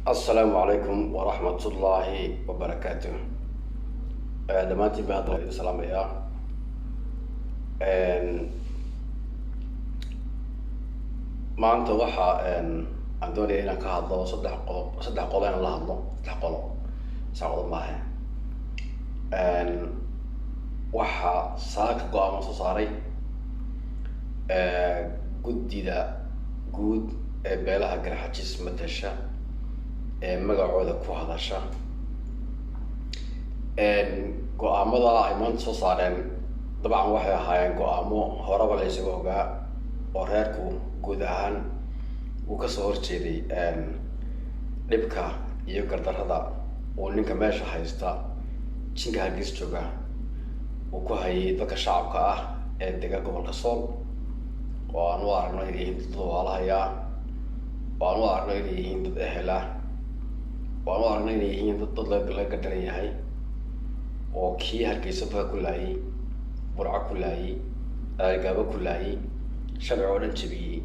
السلام عليكم ورحمة الله وبركاته. دمانتي بعد السلام يا ما أنت وحى عن دوني إنك هذا صدق قولين الله الله صدق قولو سعود معه وحى ساك قام صاري جود دا جود بيلها جرحتشيس متشا magacooda ku hadasha go'aamada ay maanta soo saareen dabcan waxay ahaayeen go'aamo horeba la isaga ogaa oo reerku guud ahaan uu ka soo horjeeday dhibka iyo gardarrada uu ninka meesha haysta jinka Hargeysa jooga uu ku hayay dadka shacabka ah ee degan gobolka Sool oo aan u aragno inay yihiin dad walaalaha oo aan u aragno inay yihiin dad ehel ah waan u aragnay inay yihiin dad la gadaran yahay oo kii Hargeysa ku laayay burca ku laayay gaabo ku laayay sharci oo dhan jabiyay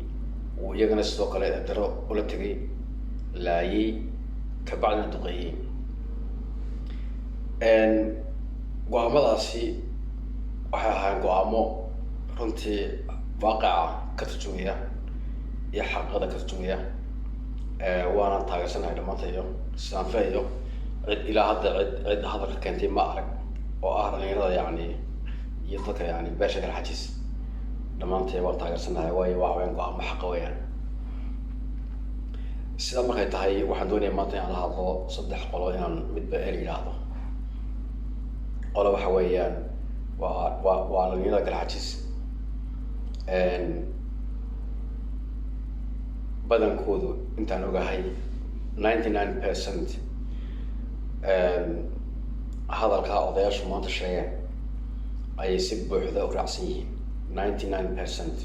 oo iyagana sidoo kale daro ula tagay laayay ka bacdina duqeeyay go'aamadaasi waxay ahaayeen go'aamo runtii waaqica ka turjumaya iyo xaqiiqada ka turjumaya وانا تاجسنا هذا ما تيجي سانفيو إلى هذا عد هذا الكنتي ما أعرف وأهرني يعني يطلق يعني باشا الحجز لما أنت يوال تاجسنا هواي وعوين قام حقوي يعني السلام عليكم هاي واحد دوني ما تيجي على هذا صدق قلوي يعني متبقي هذا قلوا حويان وعلى يلاك الحجز badankoodu intaan ogahay 99% hadalka odayaashu maanta sheegeen ayay si buuxda u raacsan yihiin 99%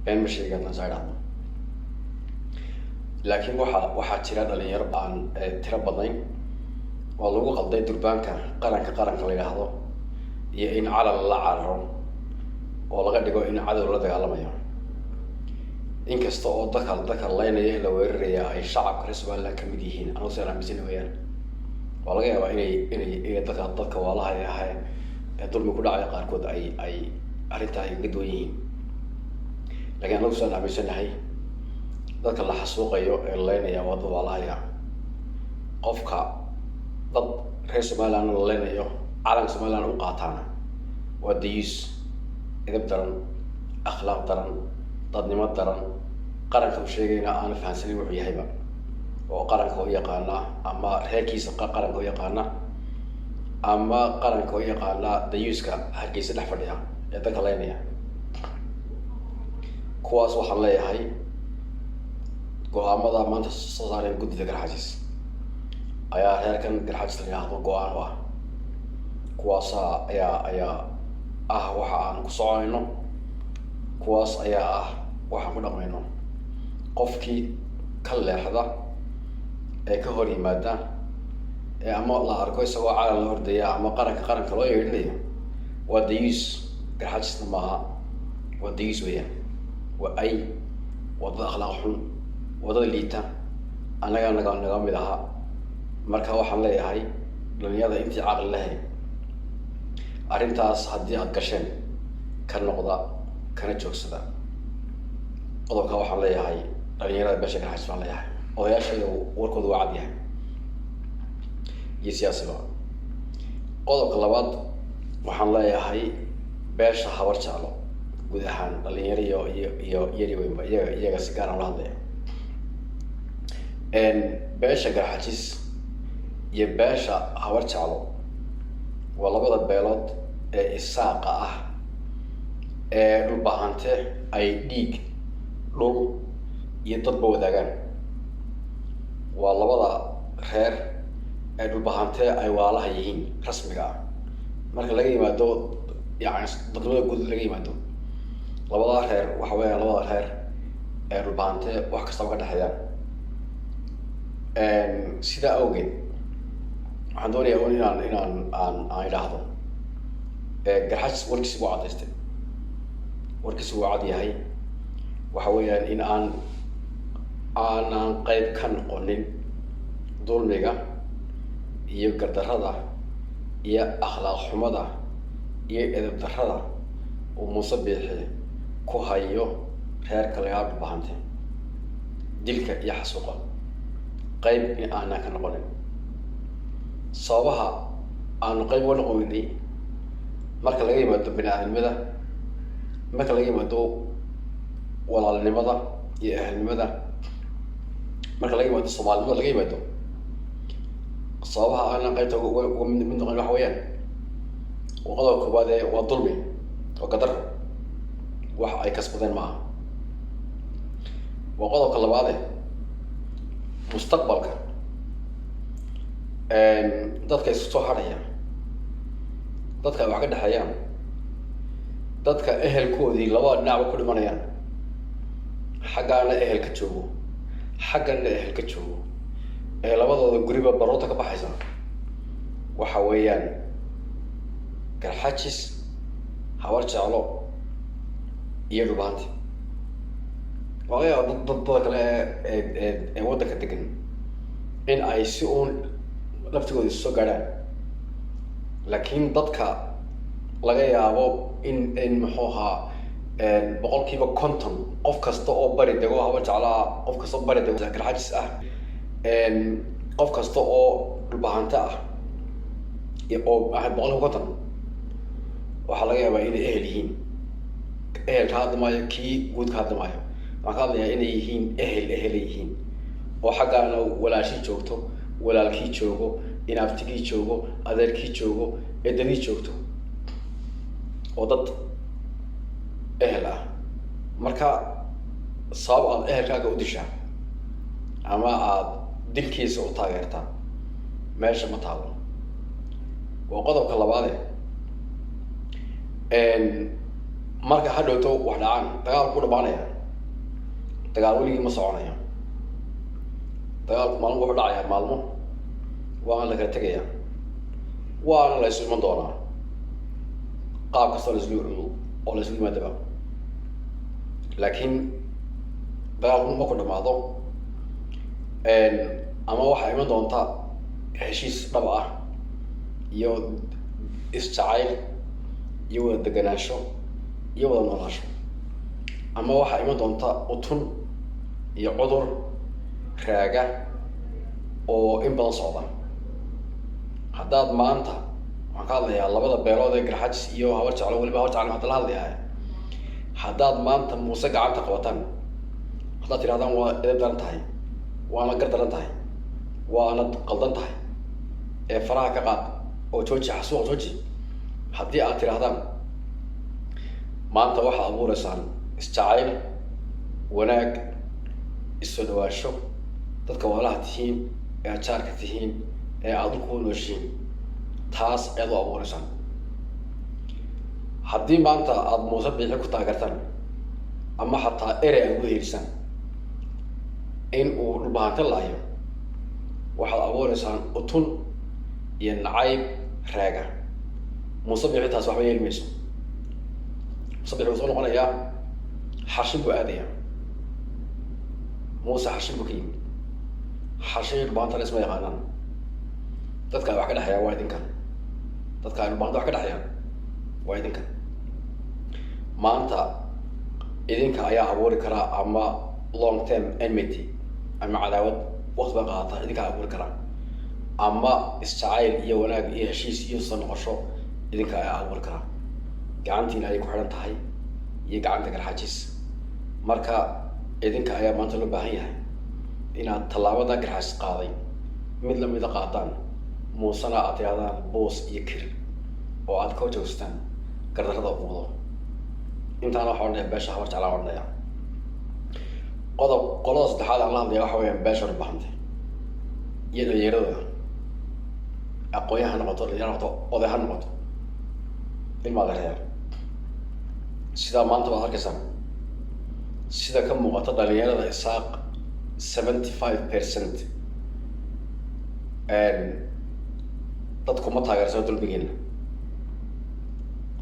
been ma sheegaan saarado laakiin waxaa jira dhalinyaro aan tiro badnayn oo lagu qalday durbaanka qaranka la yiraahdo iyo in calal la cararo oo laga dhigo in cadow la dagaalamayo inkasta oo dadka laynaya la weeraraya ay shacabka reer Soomaaliland ka mid yihiin anoo soo aaminsan weeyaan waa laga yaabaa inay dadka walaalaha yahay dulmi ku dhacay qaarkood ay arrinta ay gudoo yihiin laakiin anoo soo aaminsanahay dadka la xasuuqayo ee laynaya wada walaalaha qofka dad reer Soomaaliland la laynayo calanka Soomaaliland u qaataana waa diis idab daran akhlaaq daran dadnimo daran qaranka sheegayna aan fahansanin wuxuu yahayba oo qaranka oo yaqaana ama reerkiisa qaranka oo yaqaana ama qaranka oo yaqaana dayuuska Hargeysa dhex fadhiya ee dadka leeyahay kuwaas waxaan leeyahay go'aamada maanta soo saareen guddiga garxajis ayaa reerkan garxajis la yiraahdo go'aan ah kuwaas ayaa waxa aan ku soconayno kuwaas ayaa waxaan ku dhaqmayno qofkii ka leexda ee ka hor yimaada ee ama la arko isagoo calan la hordaya ama qaranka loo yeedhinayo waa dayuus garxajisna maaha waa dayuus weeyaan waa ay wadada akhlaaq xun wadada liita anaga naga mid aha marka waxaan leeyahay dhalinyarada intii caqli lahayn arrintaas haddii aad gasheen ka noqda kana joogsada qodobka waxaan leeyahay dhalinyarada beesha garxajis baan leeyahay odayaasha warkooda waa cad yahay iyo siyaasiga qodobka labaad waxaan leeyahay beesha habar jeclo guud ahaan dhalinyaro iyo yari weynba iyaga si gaar ah la hadlaya beesha garxajis iyo beesha habar jeclo waa labada beelood ee isaaqa ah ee dhul baahante ay dhiig dhul iyo dadba wadaagaan waa labada reer ee dhul baahante ay waalaha yihiin rasmiga ah marka laga yimaado yani dadwada guud laga yimaado labada reer waxa weeyaan labada reer ee dhul baahante wax kasta ka dhaxeeyaan sidaa awgeed waxaan doonayaa inaan idhaahdo garxajis warkiisi waa cadaystay warkiisi waa cad yahay waxa weeyaan in aanan qayb ka noqonin dulmiga iyo gardarrada iyo akhlaaq xumada iyo edeb darrada uu Muuse Biixi ku hayo reerka laga bahantay dilka iyo xasuuqa qayb in aanan ka noqonin sababaha aanu qayb uga noqoninay marka laga yimaado bini'aadamnimada marka laga yimaado walaalnimada iyo ehelnimada marka laga yimaado Soomaalinimada laga yimaado sababaha aanan qaybta uga mid noqon waxa weeyaan qodobka koowaad ee waa dulmi oo qadar wax ay kasbadeen maaha waa qodobka labaad ee mustaqbalka dadka isku soo haraya dadka wax ka dhaxayaan dadka ehelkoodii laba dhinac ku dhimanayaan xaggaana ehel ka joogo xaggana ehel ka joogo ee labadooda guriba baroota ka baxaysa waxa weeyaan garxajis hawar jeclo iyo dhubaanti waayo dadka kale ee waddanka degan in ay si uun laftigooda soo gaadhaan laakiin dadka laga yaabo in muxuu ahaa boqolkiiba 50 qof kasta oo bari dego hawar jeclaa qof kasta oo bari dego garxajis ah qof kasta oo dhulbahanta ah oo ahad boqolkiiba 50 waxaa laga yaabaa inay ehel yihiin ehel ka hadlamaayo kii guud ka hadlamaayo waxaan ka hadlayaa inay yihiin ehel yihiin oo xaggaana walaashii joogto walaalkii joogo inaaftigii joogo adeerkii joogo eedadii joogto oo dad ehel ah marka sabab aad ehelkaaga u dishaa ama aad dilkiisa u taageertaa meesha ma taalo waa qodobka labaade marka hadhowto wax dhacaan dagaal ku dhamaanaya dagaal weligii ma soconaya dagaalku maalmo wuxuu dhacayaa maalmo waana la kala tegayaa waana la isu iman doonaa qaab kastoo la isu yimaadaba laakiin dagaalku ma ku dhamaado ama waxaa iman doonta heshiis dhab ah iyo isjacayl iyo wada deganaansho iyo wada noolaasho ama waxaa iman doonta utun iyo cudur raaga oo in badan socda haddaad maanta waxaan ka hadlayaa labada beelood ee garxajis iyo hawar jeclo weliba hawar jeclo hadda la hadlayaa haddaad maanta Muuse gacanta qabataan haddaad tirahdaan waa edeb daran tahay waana gar daran tahay waana qaldan tahay ee faraha ka qaad oo jooji xasuuq jooji haddii aad tirahdaan maanta waxaad abuureysaan isjacayl wanaag isoo dhawaasho dadka walaalaha tihiin ee ajaarka tihiin ee aad ku nooshiin taas ayaad u abuureysaan haddii maanta aad Muuse Biixi ku taageertaan ama xataa erey aad ugu helisaan in uu dhulbahanta laayo waxaad abuureysaan utun iyo nacayb raaga Muuse Biixi taas waxba yeeli mayso Muuse Biixi wuxuu noqonayaa xashin buu aadaya Muuse xashin buu ka yimid xashin dhulbahanta isma yaqaanaan dadka wax ka dhaxaya waa idinka dadka dhulbahanta wax ka dhaxaya waa idinka maanta idinka ayaa abuuri karaa ama long term enmity ama cadaawad waqti ba qaata idinka abuuri karaa ama isjacayl iyo wanaag iyo heshiis iyo soo noqosho idinka ayaa abuuri karaa gacantiina ay ku xiran tahay iyo gacanta garxajis marka idinka ayaa maanta loo baahan yahay inaad tallaabada garxajis qaaday mid lamida qaadaan Muusena aad tirahdaan boos iyo kir oo aad ka joogsataan gardarrada u wado intaana waxaa odhanaya beesha hawar jeclaa odhanaya qolada saddexaad aan la hadlaya waxa weeyaan beesha dhulbahantay iyo dhalinyarada aqoon-yahan ha noqoto dhalinyaro noqoto oday ha noqoto ilmaa la reer sidaa maanta baad arkaysaan sida ka muuqata dhalinyarada isaaq 75% dadku ma taageersano dulmigeena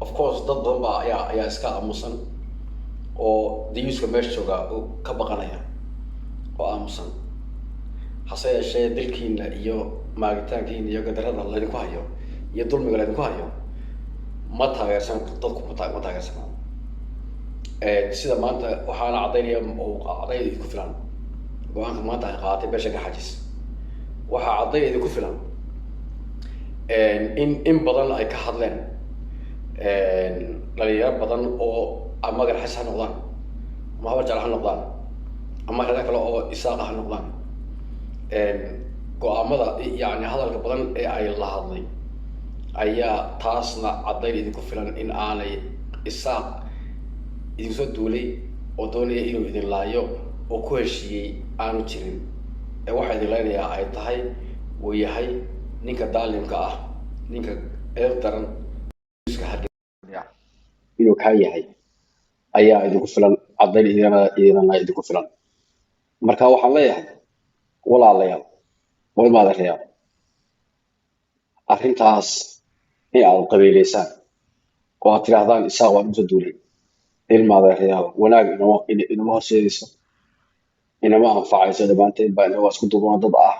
of course dad badan baa ayaa iska aamusan oo dayuuska meesha jooga ka baqanaya oo aamusan hase yeeshee dilkiina iyo maagitaankiina iyo gadarada laydinku hayo iyo dulmiga laydinku hayo ma taageersan dadku ma taageersana. sida maanta waxaana caddaynaya oo caddayn idinku filan go-aanka maanta ay qaadatay beesha Garxajis waxaa caddayn idinku filan in badan ay ka hadleen dhalinyaro badan oo ama Garxajis ha noqdaan ama habar jecel ha noqdaan ama reer kale oo isaaq ha noqdaan go-aamada yani hadalka badan ee ay la hadlay ayaa taasna caddayn idinku filan in aanay isaaq idin soo duulay oo doonaya inuu idin laayo oo ku heshiiyey aanu jirin waxaa idin leenayaa ay tahay uu yahay ninka daalimka ah ninka eed daran inuu kaa yahay ayaa idinku filan caddayn idinana idinku filan. marka waxaan leeyahay walaalayaal way maadareeyaan arrintaas in aad qabiileysaan oo aad tidhaahdaan isaaq waan usoo duulay ilmaadeerayaal wanaag inama horseedayso inama anfacayso dhammaanteen baa inaga isku duubana dad ah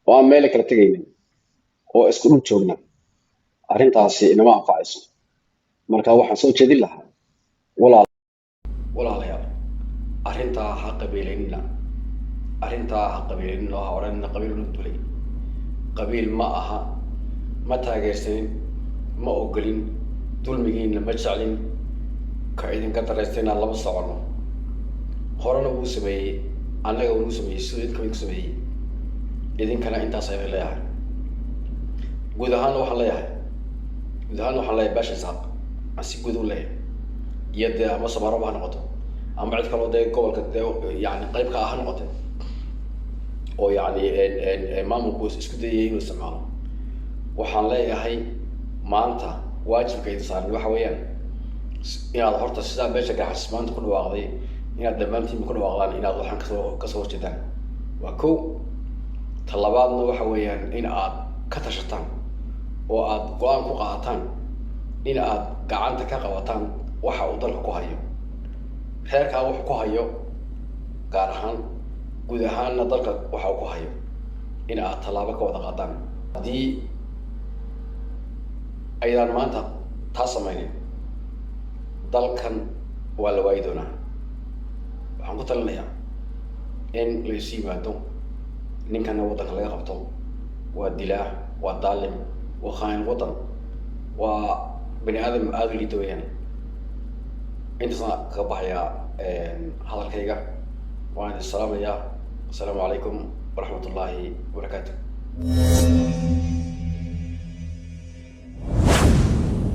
oo aan meel kala tegaynin oo isku dhul joogna arrintaasi inama anfacayso. marka waxaan soo jeedin lahaa walaalayaal arrintaa ha qabiileynina ha odhanina qabiil ula duulay qabiil ma aha ma taageersanin ma ogolin dulmigiina ma jeclin ka idinka daraystayna lama socono horena wuu sameeyey annaga wuu sameeyey sidoo idinka idinku sameeyey idinkana intaas ayaan leeyahay. guud ahaan waxaan leeyahay beesha isaaq aan si guud u leeyahay iyo dee ama Soomaaliba ha noqoto ama cid kaloo dee gobolka dee yani qayb ka ah ha noqote oo yani maamulku isku dayay inuu isticmaalo waxaan leeyahay maanta waajibka idin saaran waxa weeyaan inaad horta sidaa beesha Garxajis maanta ku dhawaaqday inaad dhammaantiin ku dhawaaqdaan inaad waxaan kasoo horjeedaan waa kow. talabaadna waxa weeyaan in aad ka tashataan oo aad go-aan ku qaadataan in aad gacanta ka qabataan waxa uu dalka ku hayo reerkaa wax ku hayo gaar ahaan guud ahaanna dalka waxa uu ku hayo in aad tallaabo ka wada qaadaan. haddii aydaan maanta taa samaynin dalkan waa la waayi doonaa. waxaan ku talinayaa in la isu yimaado ninkana waddanka laga qabto waa dilaa waa daalim waa khaain waddan waa bani aadam aada u liita weeyaan. intaasna kaga baxayaa hadalkayga waan idin salaamayaa. asalaamu calaykum waraxmatullaahi wabarakaatu.